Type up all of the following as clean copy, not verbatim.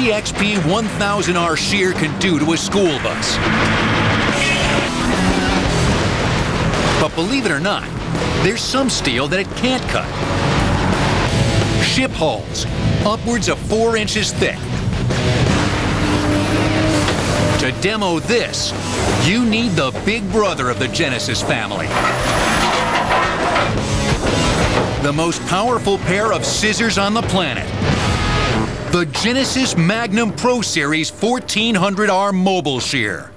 GXP 1000R shear can do to a school bus. But believe it or not, there's some steel that it can't cut. Ship hulls, upwards of 4 inches thick. To demo this, you need the big brother of the Genesis family. The most powerful pair of scissors on the planet. The Genesis Magnum Pro Series 1400R Mobile Shear.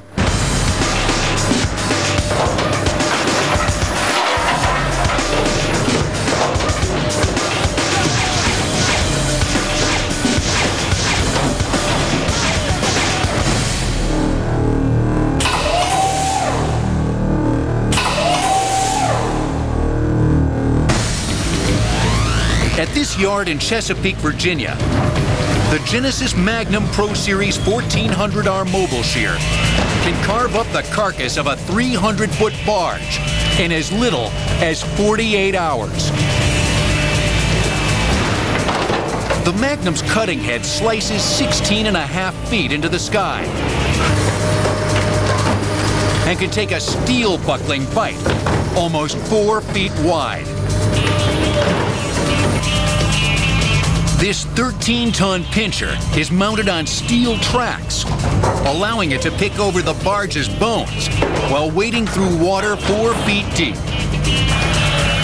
At this yard in Chesapeake, Virginia, the Genesis Magnum Pro Series 1400R Mobile Shear can carve up the carcass of a 300-foot barge in as little as 48 hours. The Magnum's cutting head slices 16.5 feet into the sky and can take a steel buckling bite almost 4 feet wide. This 13-ton pincher is mounted on steel tracks, allowing it to pick over the barge's bones while wading through water 4 feet deep.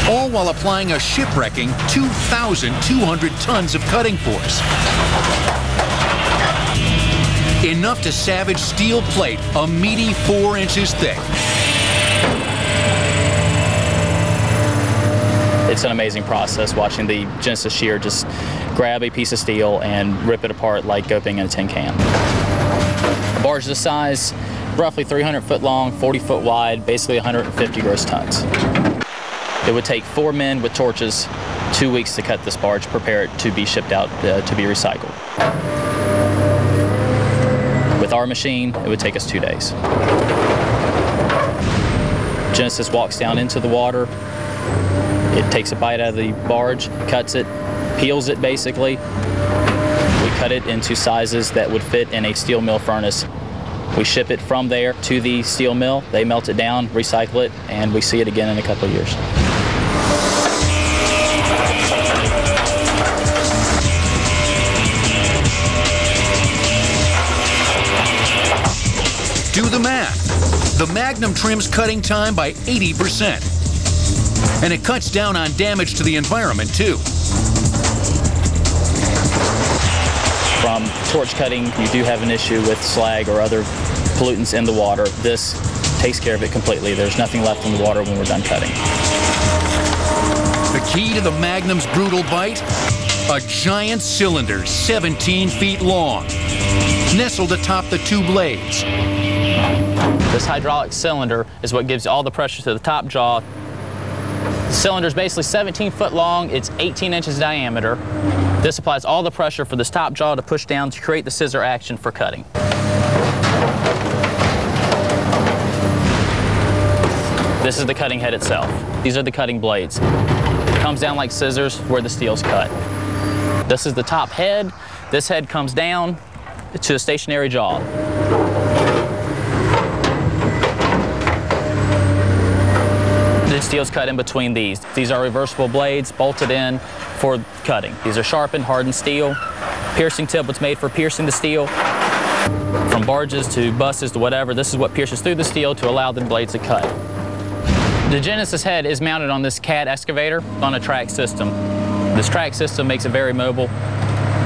All while applying a shipwrecking 2,200 tons of cutting force. Enough to savage steel plate a meaty 4 inches thick. It's an amazing process watching the Genesis shear just grab a piece of steel and rip it apart like opening in a tin can. A barge this size, roughly 300 foot long, 40 foot wide, basically 150 gross tons. It would take 4 men with torches 2 weeks to cut this barge, prepare it to be shipped out to be recycled. With our machine, it would take us 2 days. Genesis walks down into the water. It takes a bite out of the barge, cuts it, peels it basically. We cut it into sizes that would fit in a steel mill furnace. We ship it from there to the steel mill. They melt it down, recycle it, and we see it again in a couple of years. Do the math. The Magnum trims cutting time by 80%. And it cuts down on damage to the environment, too. From torch cutting, you do have an issue with slag or other pollutants in the water. This takes care of it completely. There's nothing left in the water when we're done cutting. The key to the Magnum's brutal bite? A giant cylinder 17 feet long, nestled atop the 2 blades. This hydraulic cylinder is what gives all the pressure to the top jaw. The cylinder is basically 17 foot long, it's 18 inches diameter. This applies all the pressure for this top jaw to push down to create the scissor action for cutting. This is the cutting head itself. These are the cutting blades. It comes down like scissors where the steel's cut. This is the top head. This head comes down to a stationary jaw. The steel's cut in between these. These are reversible blades bolted in for cutting. These are sharpened, hardened steel. Piercing tip, what's made for piercing the steel. From barges to buses to whatever, this is what pierces through the steel to allow the blades to cut. The Genesis head is mounted on this CAT excavator on a track system. This track system makes it very mobile,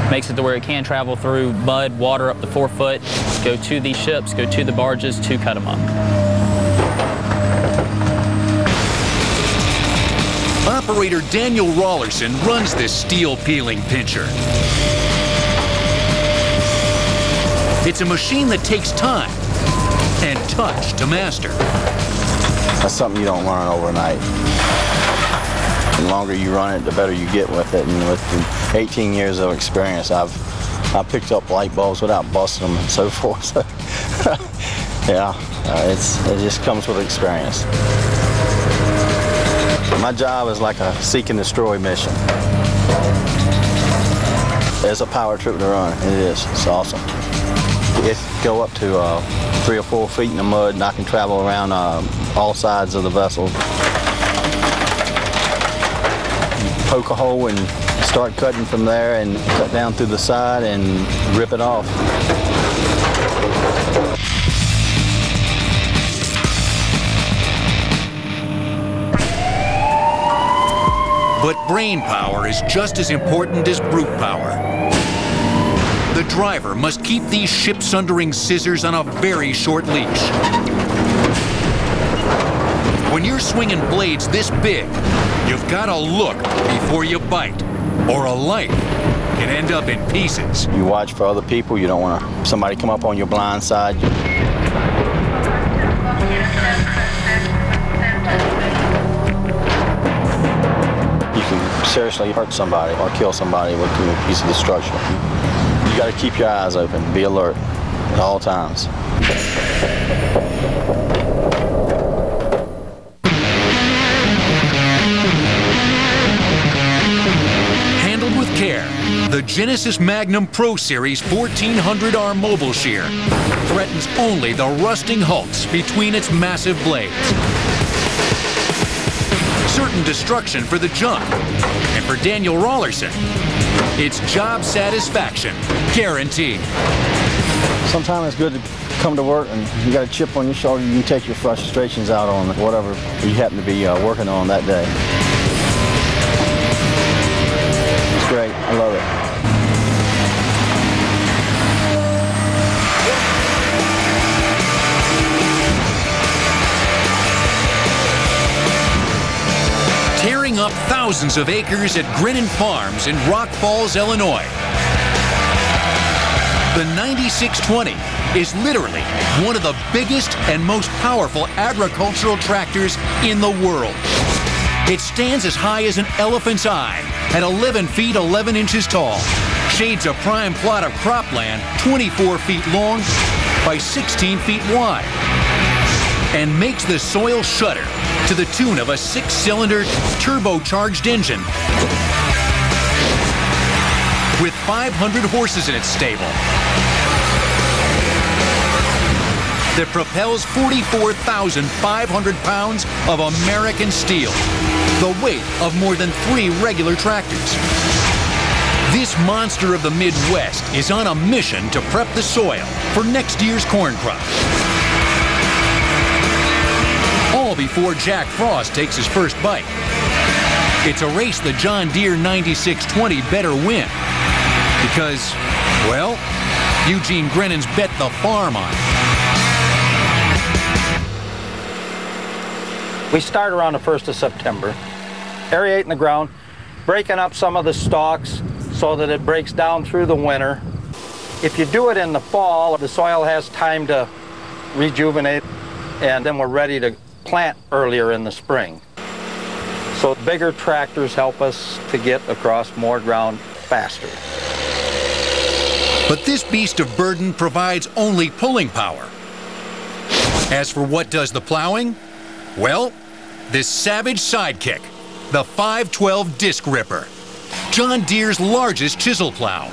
makes it to where it can travel through mud, water up to 4 foot, go to these ships, go to the barges to cut them up. Operator Daniel Rollerson runs this steel peeling pincher. It's a machine that takes time and touch to master. That's something you don't learn overnight. The longer you run it, the better you get with it. And with 18 years of experience, I've picked up light bulbs without busting them and so forth. So, yeah, it just comes with experience. My job is like a seek and destroy mission. It's a power trip to run. It is. It's awesome. It go up to 3 or 4 feet in the mud, and I can travel around all sides of the vessel. Poke a hole and start cutting from there, and cut down through the side and rip it off. But brain power is just as important as brute power. The driver must keep these ship-sundering scissors on a very short leash. When you're swinging blades this big, you've got to look before you bite, or a life can end up in pieces. You watch for other people. You don't want somebody come up on your blind side. Seriously hurt somebody or kill somebody with a piece of destruction. You got to keep your eyes open, be alert at all times. Handled with care, the Genesis Magnum Pro Series 1400R Mobile Shear threatens only the rusting hulks between its massive blades. Certain destruction for the junk, and for Daniel Rollerson, it's job satisfaction guaranteed. Sometimes it's good to come to work and you got a chip on your shoulder. You can take your frustrations out on whatever you happen to be working on that day. It's great. I love it. Tearing up thousands of acres at Grinnin Farms in Rock Falls, Illinois. The 9620 is literally one of the biggest and most powerful agricultural tractors in the world. It stands as high as an elephant's eye at 11 feet 11 inches tall, shades a prime plot of cropland 24 feet long by 16 feet wide, and makes the soil shudder to the tune of a 6-cylinder turbocharged engine with 500 horses in its stable that propels 44,500 pounds of American steel, the weight of more than 3 regular tractors. This monster of the Midwest is on a mission to prep the soil for next year's corn crop. All before Jack Frost takes his first bite. It's a race the John Deere 9620 better win because, well, Eugene Grinnin's bet the farm on it. We start around the 1st of September, aerating the ground, breaking up some of the stalks so that it breaks down through the winter. If you do it in the fall, the soil has time to rejuvenate, and then we're ready to plant earlier in the spring. So bigger tractors help us to get across more ground faster. But this beast of burden provides only pulling power. As for what does the plowing? Well, this savage sidekick, the 512 Disc Ripper, John Deere's largest chisel plow.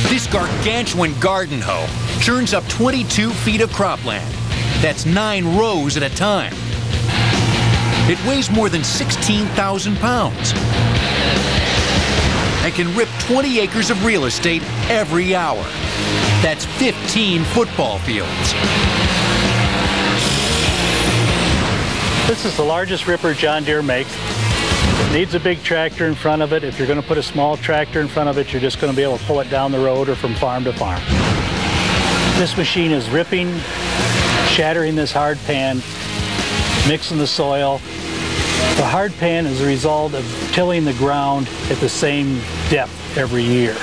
This gargantuan garden hoe churns up 22 feet of cropland. That's 9 rows at a time. It weighs more than 16,000 pounds and can rip 20 acres of real estate every hour. That's 15 football fields. This is the largest ripper John Deere makes. It needs a big tractor in front of it. If you're going to put a small tractor in front of it, you're just going to be able to pull it down the road or from farm to farm. This machine is ripping, shattering this hard pan, mixing the soil. The hard pan is a result of tilling the ground at the same depth every year.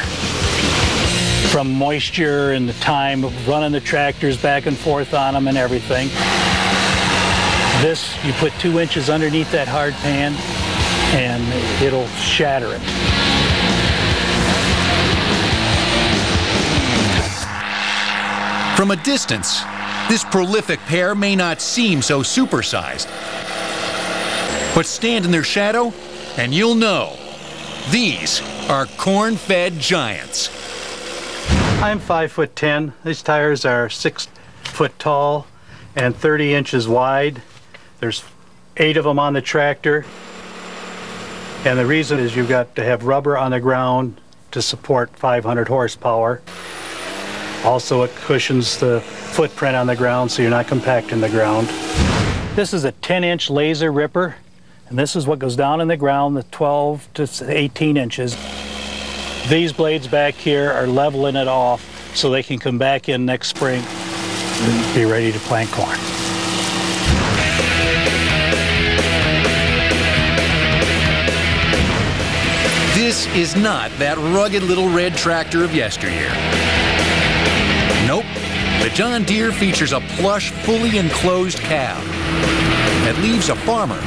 From moisture and the time of running the tractors back and forth on them and everything. This, you put 2 inches underneath that hard pan and it'll shatter it. From a distance, This prolific pair may not seem so supersized, but stand in their shadow and you'll know these are corn-fed giants. I'm 5'10". These tires are 6 foot tall and 30 inches wide. There's 8 of them on the tractor. And the reason is you've got to have rubber on the ground to support 500 horsepower. Also, it cushions the footprint on the ground so you're not compacting the ground. This is a 10-inch laser ripper, and this is what goes down in the ground, the 12 to 18 inches. These blades back here are leveling it off so they can come back in next spring and be ready to plant corn. This is not that rugged little red tractor of yesteryear. Nope, the John Deere features a plush, fully enclosed cab that leaves a farmer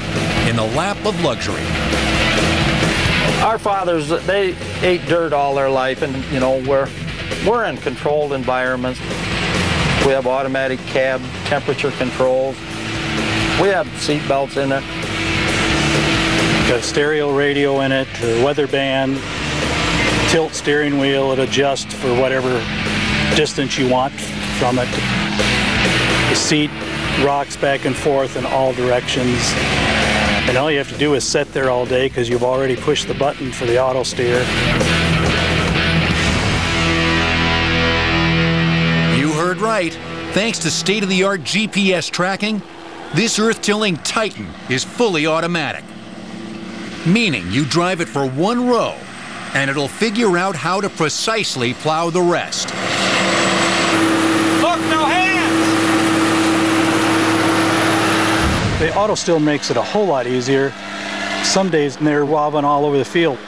in the lap of luxury. Our fathers, they ate dirt all their life, and you know, we're in controlled environments. We have automatic cab temperature controls. We have seat belts in it. Got a stereo radio in it, a weather band, tilt steering wheel. It adjusts for whatever distance you want from it. The seat rocks back and forth in all directions. And all you have to do is sit there all day because you've already pushed the button for the auto steer. You heard right. Thanks to state-of-the-art GPS tracking, this earth-tilling Titan is fully automatic. Meaning you drive it for one row, and it'll figure out how to precisely plow the rest. Look, no hands! The auto still makes it a whole lot easier. Some days they're wobbling all over the field.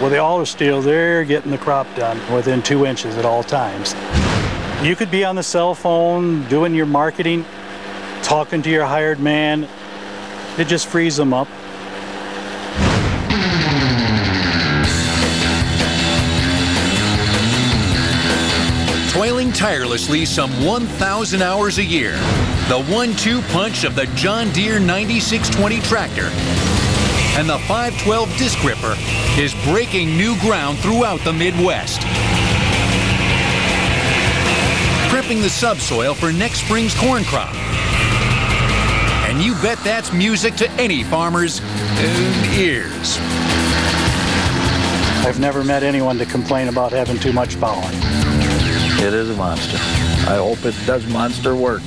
With the auto steel, they're getting the crop done within 2 inches at all times. You could be on the cell phone doing your marketing, talking to your hired man. It just frees them up. Toiling tirelessly some 1,000 hours a year, the 1-2 punch of the John Deere 9620 tractor and the 512 disc ripper is breaking new ground throughout the Midwest. Prepping the subsoil for next spring's corn crop. And you bet that's music to any farmer's ears. I've never met anyone to complain about having too much power. It is a monster. I hope it does monster work.